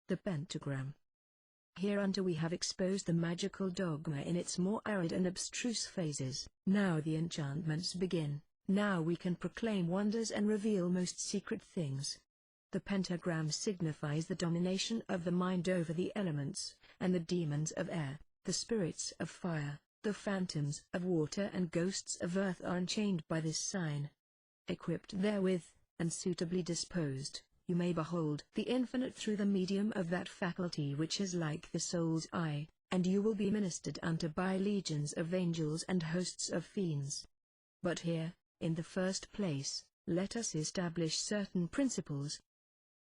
The Pentagram. Hereunto we have exposed the magical dogma in its more arid and abstruse phases. Now the enchantments begin, now we can proclaim wonders and reveal most secret things. The pentagram signifies the domination of the mind over the elements, and the demons of air, the spirits of fire, the phantoms of water and ghosts of earth are unchained by this sign. Equipped therewith, and suitably disposed, you may behold the infinite through the medium of that faculty which is like the soul's eye, and you will be ministered unto by legions of angels and hosts of fiends. But here, in the first place, let us establish certain principles.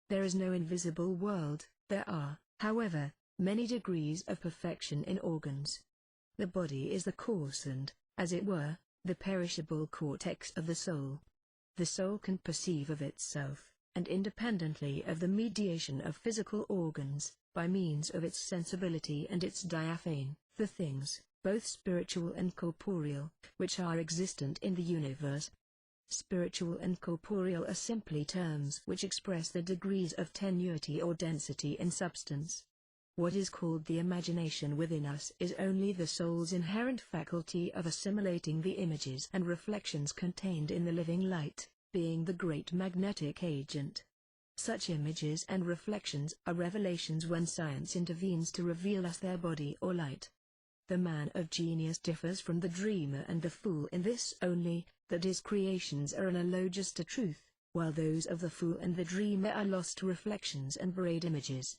There is no invisible world, there are, however, many degrees of perfection in organs. The body is the coarse and, as it were, the perishable cortex of the soul. The soul can perceive of itself, and independently of the mediation of physical organs, by means of its sensibility and its diaphane, the things, both spiritual and corporeal, which are existent in the universe. Spiritual and corporeal are simply terms which express the degrees of tenuity or density in substance. What is called the imagination within us is only the soul's inherent faculty of assimilating the images and reflections contained in the living light, being the great magnetic agent. Such images and reflections are revelations when science intervenes to reveal us their body or light. The man of genius differs from the dreamer and the fool in this only, that his creations are analogous to truth, while those of the fool and the dreamer are lost reflections and buried images.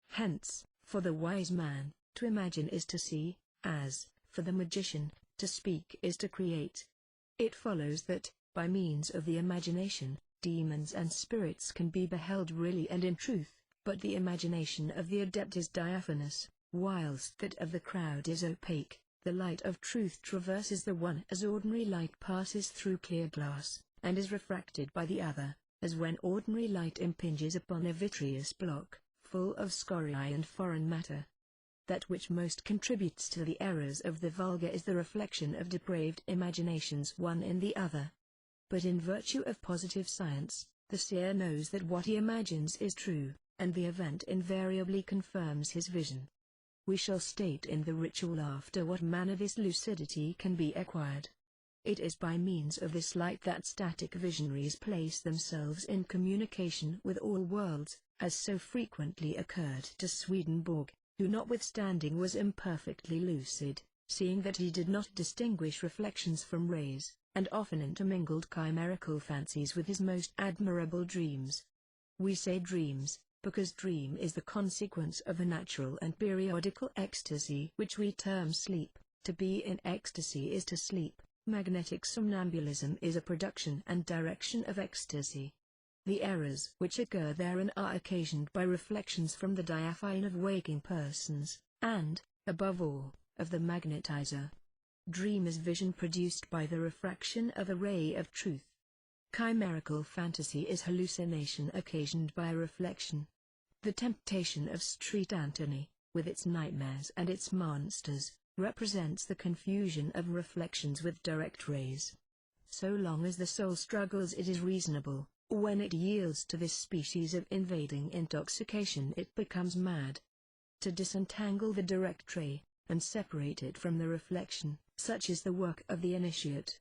Hence, for the wise man, to imagine is to see, as, for the magician, to speak is to create. It follows that, by means of the imagination, demons and spirits can be beheld really and in truth, but the imagination of the adept is diaphanous, whilst that of the crowd is opaque. The light of truth traverses the one as ordinary light passes through clear glass, and is refracted by the other, as when ordinary light impinges upon a vitreous block, full of scoriae and foreign matter. That which most contributes to the errors of the vulgar is the reflection of depraved imaginations one in the other. But in virtue of positive science, the seer knows that what he imagines is true, and the event invariably confirms his vision. We shall state in the ritual after what manner this lucidity can be acquired. It is by means of this light that static visionaries place themselves in communication with all worlds, as so frequently occurred to Swedenborg, who notwithstanding was imperfectly lucid, seeing that he did not distinguish reflections from rays, and often intermingled chimerical fancies with his most admirable dreams. We say dreams, because dream is the consequence of a natural and periodical ecstasy which we term sleep. To be in ecstasy is to sleep. Magnetic somnambulism is a production and direction of ecstasy. The errors which occur therein are occasioned by reflections from the diaphane of waking persons, and, above all, of the magnetizer. Dream is vision produced by the refraction of a ray of truth. Chimerical fantasy is hallucination occasioned by a reflection. The temptation of Street Antony, with its nightmares and its monsters, represents the confusion of reflections with direct rays. So long as the soul struggles it is reasonable. When it yields to this species of invading intoxication it becomes mad. To disentangle the direct ray, and separate it from the reflection, such is the work of the initiate.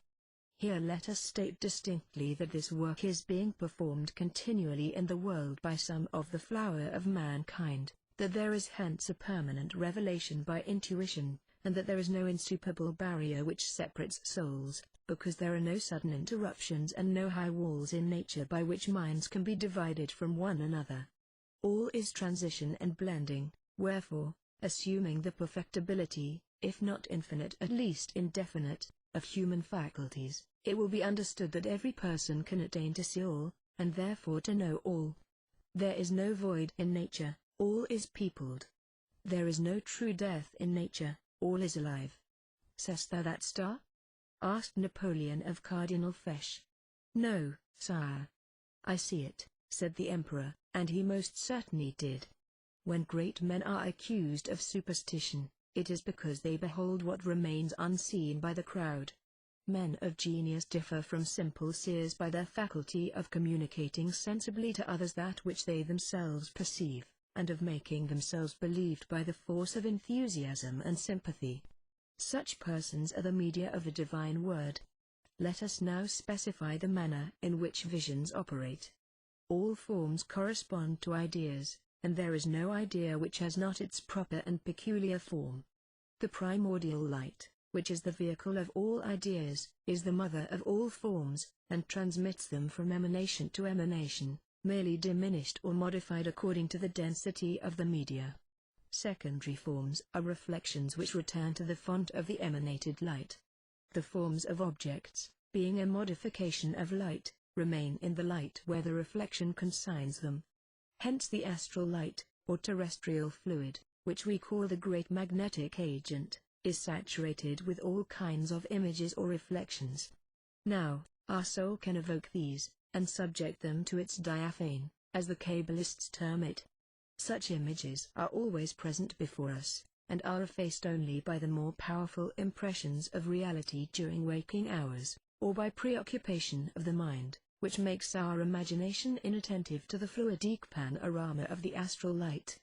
Here let us state distinctly that this work is being performed continually in the world by some of the flower of mankind, that there is hence a permanent revelation by intuition, and that there is no insuperable barrier which separates souls, because there are no sudden interruptions and no high walls in nature by which minds can be divided from one another. All is transition and blending, wherefore, assuming the perfectibility, if not infinite at least indefinite, of human faculties, it will be understood that every person can attain to see all, and therefore to know all. There is no void in nature, all is peopled. There is no true death in nature, all is alive. Seest thou that star? Asked Napoleon of Cardinal Fesch. No, sire. I see it, said the emperor, and he most certainly did. When great men are accused of superstition, it is because they behold what remains unseen by the crowd. Men of genius differ from simple seers by their faculty of communicating sensibly to others that which they themselves perceive, and of making themselves believed by the force of enthusiasm and sympathy. Such persons are the media of the divine word. Let us now specify the manner in which visions operate. All forms correspond to ideas, and there is no idea which has not its proper and peculiar form. The primordial light, which is the vehicle of all ideas, is the mother of all forms, and transmits them from emanation to emanation, merely diminished or modified according to the density of the media. Secondary forms are reflections which return to the font of the emanated light. The forms of objects, being a modification of light, remain in the light where the reflection consigns them. Hence the astral light, or terrestrial fluid, which we call the great magnetic agent, is saturated with all kinds of images or reflections. Now, our soul can evoke these, and subject them to its diaphane, as the Kabbalists term it. Such images are always present before us, and are effaced only by the more powerful impressions of reality during waking hours, or by preoccupation of the mind, which makes our imagination inattentive to the fluidic panorama of the astral light.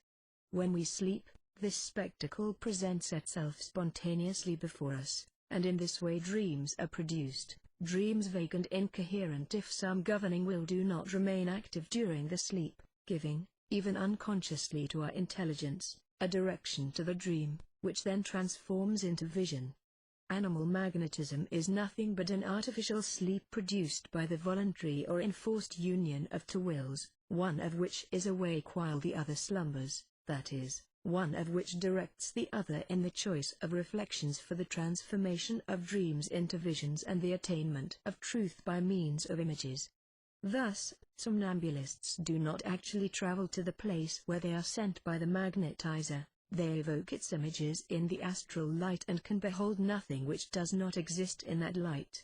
When we sleep, this spectacle presents itself spontaneously before us, and in this way dreams are produced, dreams vague and incoherent if some governing will do not remain active during the sleep, giving, even unconsciously to our intelligence, a direction to the dream, which then transforms into vision. Animal magnetism is nothing but an artificial sleep produced by the voluntary or enforced union of two wills, one of which is awake while the other slumbers, that is, one of which directs the other in the choice of reflections for the transformation of dreams into visions and the attainment of truth by means of images. Thus, somnambulists do not actually travel to the place where they are sent by the magnetizer. They evoke its images in the astral light and can behold nothing which does not exist in that light.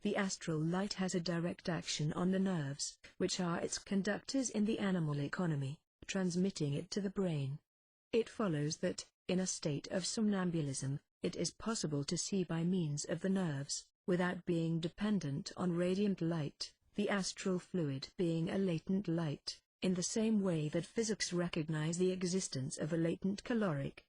The astral light has a direct action on the nerves, which are its conductors in the animal economy, transmitting it to the brain. It follows that, in a state of somnambulism, it is possible to see by means of the nerves, without being dependent on radiant light, the astral fluid being a latent light, in the same way that physics recognize the existence of a latent caloric.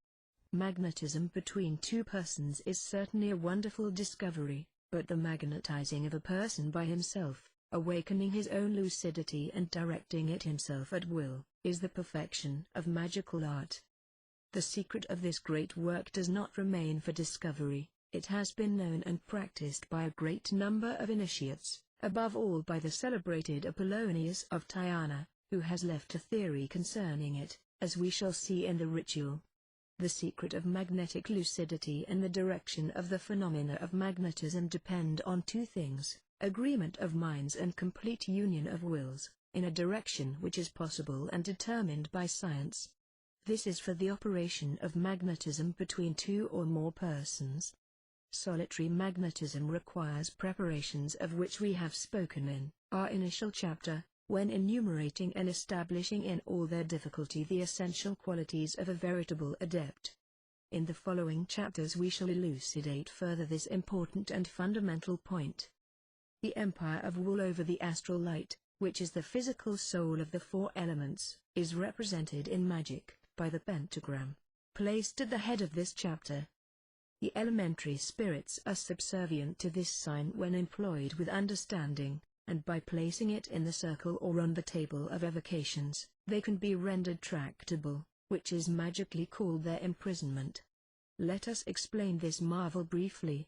Magnetism between two persons is certainly a wonderful discovery, but the magnetizing of a person by himself, awakening his own lucidity and directing it himself at will, is the perfection of magical art. The secret of this great work does not remain for discovery. It has been known and practiced by a great number of initiates, above all by the celebrated Apollonius of Tyana, who has left a theory concerning it, as we shall see in the ritual. The secret of magnetic lucidity and the direction of the phenomena of magnetism depend on two things: agreement of minds and complete union of wills, in a direction which is possible and determined by science. This is for the operation of magnetism between two or more persons. Solitary magnetism requires preparations of which we have spoken in our initial chapter, when enumerating and establishing in all their difficulty the essential qualities of a veritable adept. In the following chapters we shall elucidate further this important and fundamental point. The empire of will over the astral light, which is the physical soul of the four elements, is represented in magic by the pentagram, placed at the head of this chapter. The elementary spirits are subservient to this sign when employed with understanding, and by placing it in the circle or on the table of evocations, they can be rendered tractable, which is magically called their imprisonment. Let us explain this marvel briefly.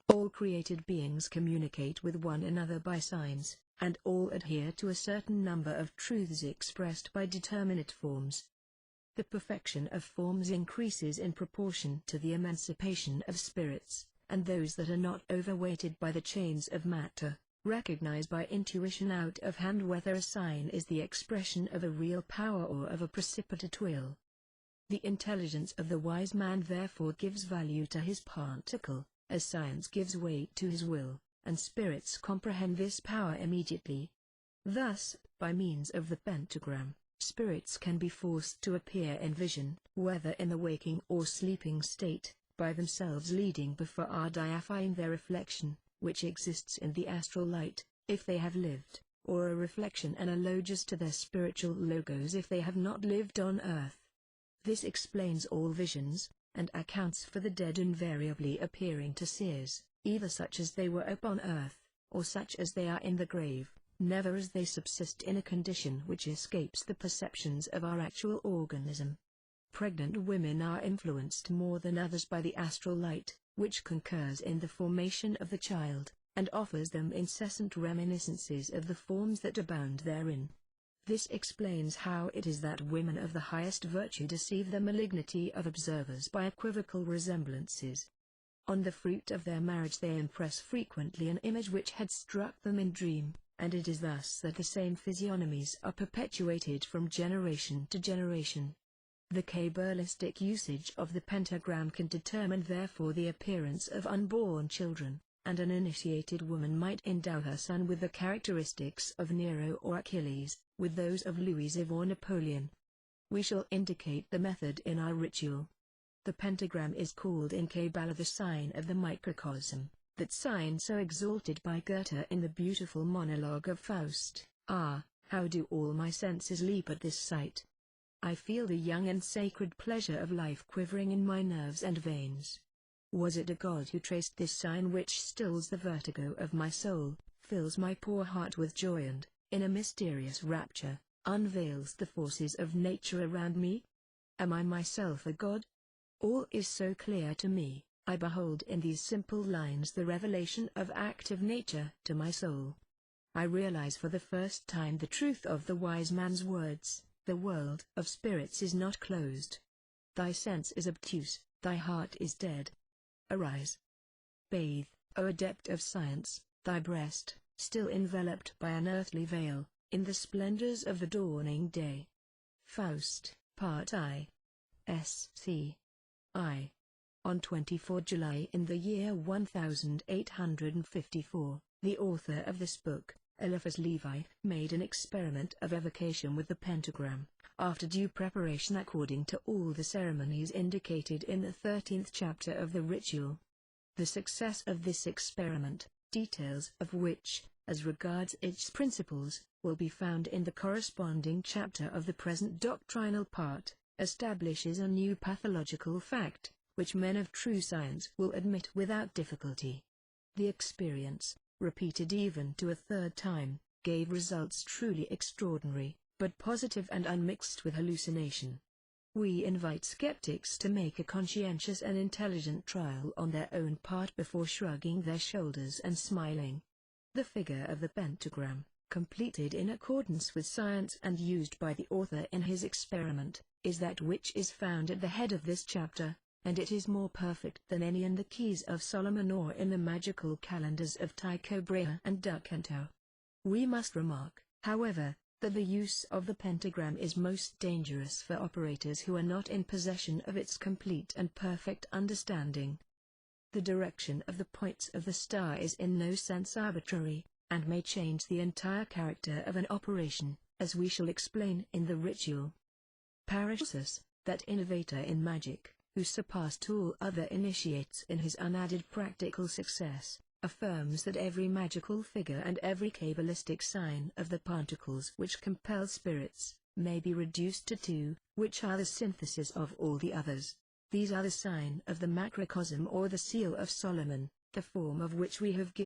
All created beings communicate with one another by signs, and all adhere to a certain number of truths expressed by determinate forms. The perfection of forms increases in proportion to the emancipation of spirits, and those that are not overweighted by the chains of matter, recognize by intuition out of hand whether a sign is the expression of a real power or of a precipitate will. The intelligence of the wise man therefore gives value to his particle, as science gives weight to his will, and spirits comprehend this power immediately. Thus, by means of the pentagram, spirits can be forced to appear in vision, whether in the waking or sleeping state, by themselves leading before our diaphane their reflection, which exists in the astral light, if they have lived, or a reflection analogous to their spiritual logos if they have not lived on earth. This explains all visions, and accounts for the dead invariably appearing to seers, either such as they were upon earth, or such as they are in the grave, never as they subsist in a condition which escapes the perceptions of our actual organism. Pregnant women are influenced more than others by the astral light, which concurs in the formation of the child, and offers them incessant reminiscences of the forms that abound therein. This explains how it is that women of the highest virtue deceive the malignity of observers by equivocal resemblances. On the fruit of their marriage they impress frequently an image which had struck them in dream, and it is thus that the same physiognomies are perpetuated from generation to generation. The Kabbalistic usage of the pentagram can determine therefore the appearance of unborn children, and an initiated woman might endow her son with the characteristics of Nero or Achilles, with those of Louis or Napoleon. We shall indicate the method in our ritual. The pentagram is called in Kabbalah the sign of the microcosm, that sign so exalted by Goethe in the beautiful monologue of Faust. Ah, how do all my senses leap at this sight! I feel the young and sacred pleasure of life quivering in my nerves and veins. Was it a god who traced this sign which stills the vertigo of my soul, fills my poor heart with joy and, in a mysterious rapture, unveils the forces of nature around me? Am I myself a god? All is so clear to me, I behold in these simple lines the revelation of active nature to my soul. I realize for the first time the truth of the wise man's words, the world of spirits is not closed. Thy sense is obtuse, thy heart is dead. Arise. Bathe, O adept of science, thy breast, still enveloped by an earthly veil, in the splendors of the dawning day. Faust, Part I. S.C. I. On 24 July in the year 1854, the author of this book, Eliphas Levi, made an experiment of evocation with the pentagram, after due preparation according to all the ceremonies indicated in the 13th chapter of the ritual. The success of this experiment, details of which, as regards its principles, will be found in the corresponding chapter of the present doctrinal part, establishes a new pathological fact, which men of true science will admit without difficulty. The experience, repeated even to a third time, gave results truly extraordinary, but positive and unmixed with hallucination. We invite skeptics to make a conscientious and intelligent trial on their own part before shrugging their shoulders and smiling. The figure of the pentagram, completed in accordance with science and used by the author in his experiment, is that which is found at the head of this chapter, and it is more perfect than any in the keys of Solomon or in the magical calendars of Tycho Brahe and Ducanto. We must remark, however, that the use of the pentagram is most dangerous for operators who are not in possession of its complete and perfect understanding. The direction of the points of the star is in no sense arbitrary, and may change the entire character of an operation, as we shall explain in the ritual. Paracelsus, that innovator in magic, who surpassed all other initiates in his unadded practical success, affirms that every magical figure and every Kabbalistic sign of the particles which compel spirits, may be reduced to two, which are the synthesis of all the others. These are the sign of the macrocosm or the seal of Solomon, the form of which we have given.